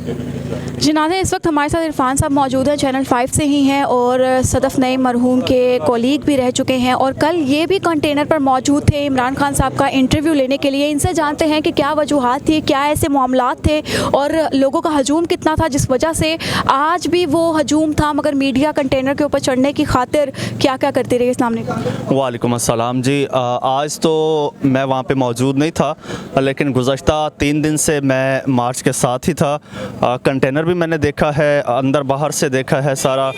जी नाज़रीन, इस वक्त हमारे साथ इरफान साहब मौजूद हैं, चैनल 5 से ही हैं और सदफ़ नईम मरहूम के कोलीग भी रह चुके हैं और कल ये भी कंटेनर पर मौजूद थे इमरान खान साहब का इंटरव्यू लेने के लिए। इनसे जानते हैं कि क्या वजूहात थी, क्या ऐसे मामलात थे और लोगों का हजूम कितना था जिस वजह से आज भी वो हजूम था, मगर मीडिया कंटेनर के ऊपर चढ़ने की खातिर क्या क्या करती रही। अस्सलाम वालेकुम। वालेकुम अस्सलाम जी। आज तो मैं वहाँ पे मौजूद नहीं था, लेकिन गुज़श्ता 3 दिन से मैं मार्च के साथ ही था। कंटेनर भी मैंने देखा है, अंदर बाहर से देखा है सारा,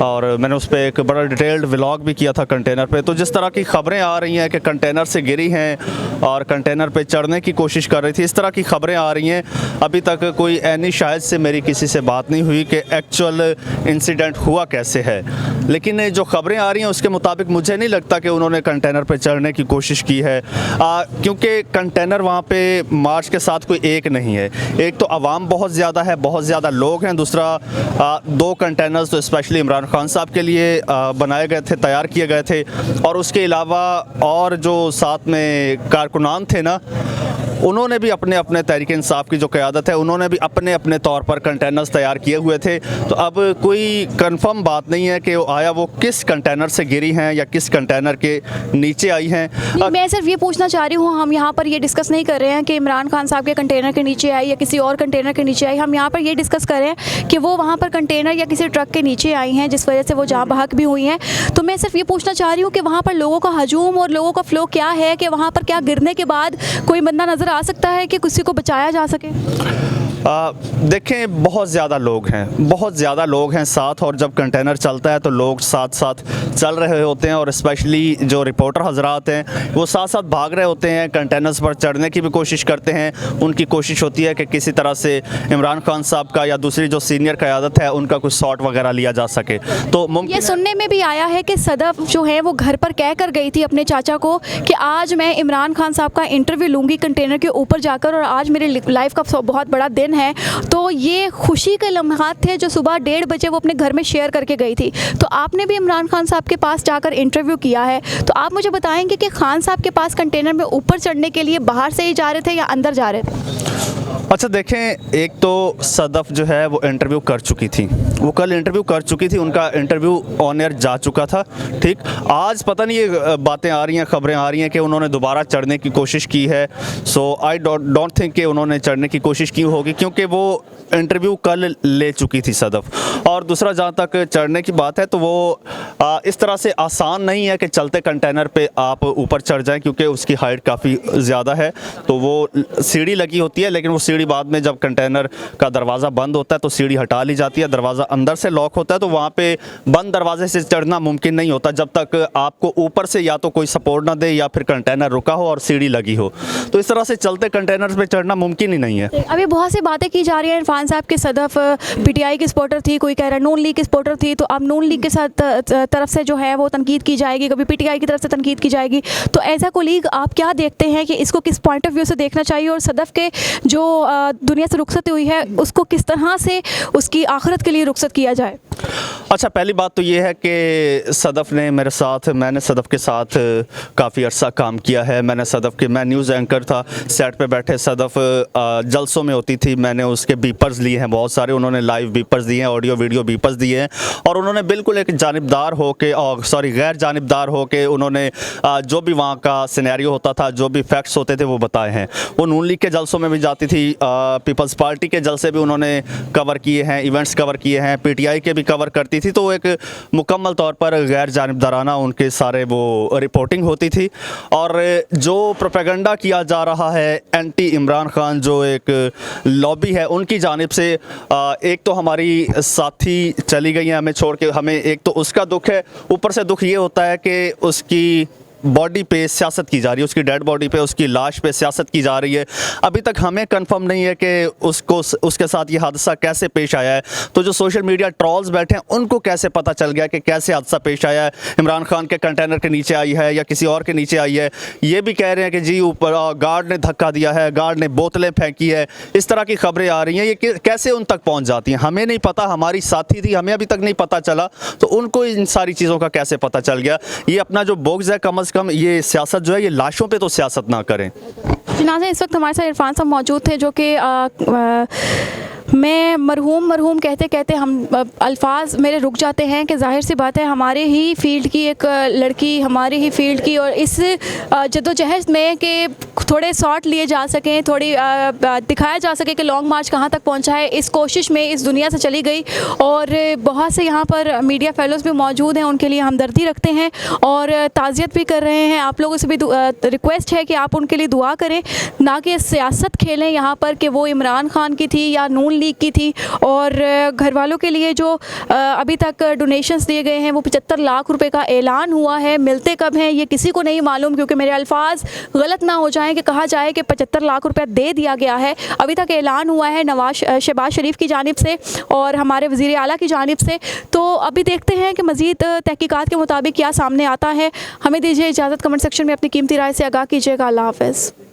और मैंने उस पर एक बड़ा डिटेल्ड व्लॉग भी किया था कंटेनर पे। तो जिस तरह की ख़बरें आ रही हैं कि कंटेनर से गिरी हैं और कंटेनर पे चढ़ने की कोशिश कर रही थी, इस तरह की ख़बरें आ रही हैं। अभी तक कोई ऐनी शायद से मेरी किसी से बात नहीं हुई कि एक्चुअल इंसिडेंट हुआ कैसे है, लेकिन जो ख़बरें आ रही हैं उसके मुताबिक मुझे नहीं लगता कि उन्होंने कंटेनर पे चढ़ने की कोशिश की है, क्योंकि कंटेनर वहाँ पे मार्च के साथ कोई एक नहीं है। एक तो आवाम बहुत ज़्यादा है, बहुत ज़्यादा लोग हैं, दूसरा 2 कंटेनर्स तो स्पेशली इमरान खान साहब के लिए बनाए गए थे, तैयार किए गए थे, और उसके अलावा और जो साथ में कारकुनान थे ना, उन्होंने भी अपने अपने तहरीक इंसाफ की जो क़यादत है, उन्होंने भी अपने अपने तौर पर कंटेनर्स तैयार किए हुए थे। तो अब कोई कंफर्म बात नहीं है कि आया वो किस कंटेनर से गिरी हैं या किस कंटेनर के नीचे आई हैं। मैं सिर्फ ये पूछना चाह रही हूँ, हम यहाँ पर ये डिस्कस नहीं कर रहे हैं कि इमरान खान साहब के कंटेनर के नीचे आई या किसी और कंटेनर के नीचे आई। हम यहाँ पर ये डिस्कस कर रहे हैं कि वो वहाँ पर कंटेनर या किसी ट्रक के नीचे आई हैं जिस वजह से वो जहाँ बहक भी हुई हैं। तो मैं सिर्फ ये पूछना चाह रही हूँ कि वहाँ पर लोगों का हजूम और लोगों का फ़्लो क्या है, कि वहाँ पर क्या गिरने के बाद कोई बंदा नज़र आ सकता है कि किसी को बचाया जा सके। देखें, बहुत ज़्यादा लोग हैं, बहुत ज़्यादा लोग हैं साथ, और जब कंटेनर चलता है तो लोग साथ साथ चल रहे होते हैं, और स्पेशली जो रिपोर्टर हजरात हैं वो साथ साथ भाग रहे होते हैं, कंटेनर्स पर चढ़ने की भी कोशिश करते हैं। उनकी कोशिश होती है कि किसी तरह से इमरान खान साहब का या दूसरी जो सीनियर क़यादत है उनका कुछ शॉट वगैरह लिया जा सके। तो ये सुनने में भी आया है कि सदफ़ जो है वो घर पर कह कर गई थी अपने चाचा को कि आज मैं इमरान खान साहब का इंटरव्यू लूँगी कंटेनर के ऊपर जाकर, और आज मेरे लाइफ का बहुत बड़ा दिन है। तो ये खुशी के लम्हात थे जो सुबह 1:30 बजे वो अपने घर में शेयर करके गई थी। तो आपने भी इमरान खान साहब के पास जाकर इंटरव्यू किया है, तो आप मुझे बताएंगे कि खान साहब के पास कंटेनर में ऊपर चढ़ने के लिए बाहर से ही जा रहे थे या अंदर जा रहे थे? अच्छा देखें, एक तो सदफ़ जो है वो इंटरव्यू कर चुकी थी, वो कल इंटरव्यू कर चुकी थी, उनका इंटरव्यू ऑन एयर जा चुका था। ठीक, आज पता नहीं ये बातें आ रही हैं, ख़बरें आ रही हैं कि उन्होंने दोबारा चढ़ने की कोशिश की है। सो आई डोंट थिंक कि उन्होंने चढ़ने की कोशिश की होगी, क्योंकि वो इंटरव्यू कल ले चुकी थी सदफ़। और दूसरा, जहाँ तक चढ़ने की बात है तो वो इस तरह से आसान नहीं है कि चलते कंटेनर पे आप ऊपर चढ़ जाएं, क्योंकि उसकी हाइट काफ़ी ज़्यादा है। तो वो सीढ़ी लगी होती है, लेकिन वो सीढ़ी बाद में जब कंटेनर का दरवाज़ा बंद होता है तो सीढ़ी हटा ली जाती है, दरवाज़ा अंदर से लॉक होता है, तो वहाँ पे बंद दरवाजे से चढ़ना मुमकिन नहीं होता जब तक आपको ऊपर से या तो कोई सपोर्ट ना दे या फिर कंटेनर रुका हो और सीढ़ी लगी हो। तो इस तरह से चलते कंटेनर पे चढ़ना मुमकिन ही नहीं है। अभी बहुत सी बातें की जा रही हैं इरफान साहब की, सदफ़ पीटीआई की सपोर्टर थी, कोई कह रहा है नून लीग की सपोर्टर थी, तो अब नून लीग के साथ तरफ से जो है वो तनकीद की जाएगी, कभी पीटीआई की तरफ से तनकीद की जाएगी। तो एज अ कोलीग आप क्या देखते हैं कि इसको किस पॉइंट ऑफ व्यू से देखना चाहिए, और सदफ़ के जो दुनिया से रुखसत हुई है उसको किस तरह से उसकी आखिरत के लिए रुखसत किया जाए? अच्छा, पहली बात तो ये है कि सदफ़ ने मेरे साथ, मैंने सदफ़ के साथ काफ़ी अरसा काम किया है। मैं न्यूज़ एंकर था, सेट पे बैठे सदफ़ जलसों में होती थी, मैंने उसके बीपर्स लिए हैं बहुत सारे, उन्होंने लाइव बीपर्स दिए हैं, ऑडियो वीडियो बीपर्स दिए हैं, और उन्होंने बिल्कुल एक जानिबदार हो के, गैर जानिबदार हो के उन्होंने जो भी वहाँ का सिनेरियो होता था, जो भी फैक्ट्स होते थे वो बताए हैं। वो नून लीग के जलसों में भी जाती थी, पीपल्स पार्टी के जलसे भी उन्होंने कवर किए हैं, इवेंट्स कवर किए हैं, पीटीआई के भी कवर करती थी। तो एक मुकम्मल तौर पर गैर जानिबदाराना उनके सारे वो रिपोर्टिंग होती थी। और जो प्रोपेगेंडा किया जा रहा है एंटी इमरान खान, जो एक लॉबी है उनकी जानिब से, एक तो हमारी साथी चली गई हैं हमें छोड़ के, हमें एक तो उसका दुख है, ऊपर से दुख ये होता है कि उसकी बॉडी पे सियासत की जा रही है, उसकी डेड बॉडी पे, उसकी लाश पे सियासत की जा रही है। अभी तक हमें कंफर्म नहीं है कि उसके साथ ये हादसा कैसे पेश आया है। तो जो सोशल मीडिया ट्रॉल्स बैठे हैं उनको कैसे पता चल गया कि कैसे हादसा पेश आया है, इमरान खान के कंटेनर के नीचे आई है या किसी और के नीचे आई है। ये भी कह रहे हैं कि जी ऊपर गार्ड ने धक्का दिया है, गार्ड ने बोतलें फेंकी है, इस तरह की खबरें आ रही हैं। ये कैसे उन तक पहुँच जाती हैं हमें नहीं पता। हमारी साथी थी, हमें अभी तक नहीं पता चला, तो उनको इन सारी चीज़ों का कैसे पता चल गया। ये अपना जो बोग्स है, कम अज़ कम ये सियासत जो है ये लाशों पे तो सियासत ना करें। जनाज़े इस वक्त हमारे साथ इरफान साहब मौजूद थे जो कि मैं मरहूम मरहूम कहते कहते हम अल्फाज मेरे रुक जाते हैं कि जाहिर सी बात है हमारे ही फील्ड की एक लड़की, हमारे ही फील्ड की, और इस जद्दोजहद में कि थोड़े शॉट लिए जा सकें, थोड़ी दिखाया जा सके कि लॉन्ग मार्च कहाँ तक पहुँचा है, इस कोशिश में इस दुनिया से चली गई। और बहुत से यहाँ पर मीडिया फेलोज़ भी मौजूद हैं, उनके लिए हमदर्दी रखते हैं और ताज़ियत भी कर रहे हैं। आप लोगों से भी रिक्वेस्ट है कि आप उनके लिए दुआ करें, ना कि सियासत खेलें यहाँ पर कि वो इमरान खान की थी या नून लीग की थी। और घर वालों के लिए जो अभी तक डोनेशंस दिए गए हैं वो 75 लाख रुपए का ऐलान हुआ है, मिलते कब हैं ये किसी को नहीं मालूम, क्योंकि मेरे अल्फाज गलत ना हो जाएं कि कहा जाए कि 75 लाख रुपया दे दिया गया है। अभी तक ऐलान हुआ है शहबाज शरीफ की जानिब से और हमारे वज़ीर आला की जानिब से। तो अभी देखते हैं कि मज़ीद तहकीकात के मुताबिक क्या सामने आता है। हमें दीजिए इजाज़त, कमेंट सेक्शन में अपनी कीमती राय से आगाह कीजिएगा। अल्लाह हाफ़िज़।